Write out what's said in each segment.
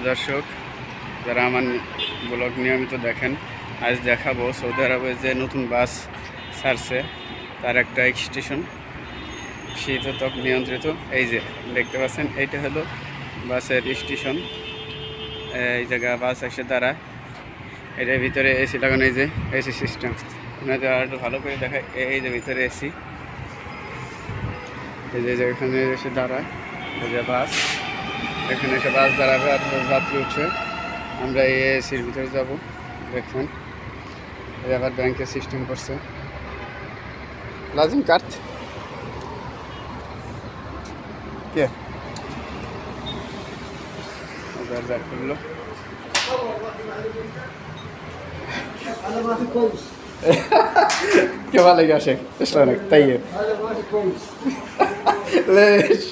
দর্শক যারা আমার ব্লগ নিয়মিত দেখেন, আজ দেখাবো সৌদি আরবে যে নতুন বাস ছাড়ছে তার একটা স্টেশন শীততাপ নিয়ন্ত্রিত। এই যে দেখতে পাচ্ছেন, এইটা হলো বাসের স্টেশন। এই জায়গা বাস এসে দাঁড়ায়, এটার ভিতরে এসি লাগানো। এই যে এসি সিস্টেম, আপনাদের আর একটু ভালো করে দেখায়। এই যে ভিতরে এসি, এই যে এখানে এসে দাঁড়ায়। এই যে বাস, এখানে এসে বাস দাঁড়াবে আর যাত্রী উঠছে। আমরা এই এসির ভিতরে যাব। দেখেন এই আবার ব্যাংকের সিস্টেম করছে। লাজিম কার্ড কে দরজা খুললো। كيف عليك يا شيخ؟ شلونك؟ طيب. ليش؟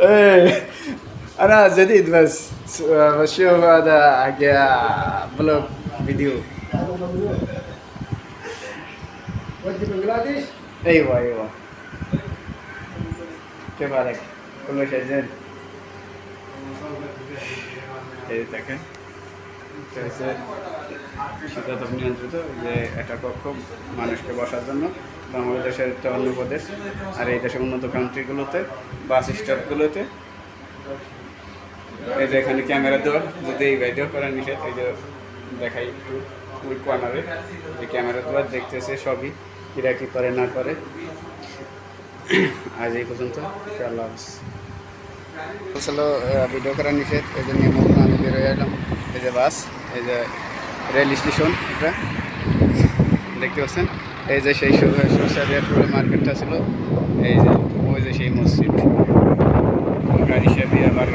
ايه انا جديد بس بشوف هذا حق بلوج فيديو. ودي بنجلاديش؟ ايوه كيف عليك؟ كل شيء زين؟ এই দেখেন শীতাতপ নিয়ন্ত্রিত যে একটা কক্ষ মানুষকে বসার জন্য। বাংলাদেশের একটা অন্য প্রদেশ, আর এই দেশের উন্নত কান্ট্রিগুলোতে বাস স্টপগুলোতে এই যে এখানে ক্যামেরা দেওয়া, যদি এই ভিডিও করা নিষেধ। এই যে দেখাই একটু ওই কর্নারে যে ক্যামেরা দেওয়া দেখতেছে সবই, কিরা কী করে না করে। আজ এই পর্যন্ত, আল্লাহ হাফেজ। আসলে ভিডিও করা নিষেধ, এই যে নিয়ম আমি বেরোয় এলাম। এই যে বাস, এই যে রেল স্টেশন, এটা দেখতে পাচ্ছেন। এই যে সেই সরষাদিয়াপুরের মার্কেটটা ছিল, এই যে ওই যে সেই মসজিদ গাড়ি হিসেবে আবার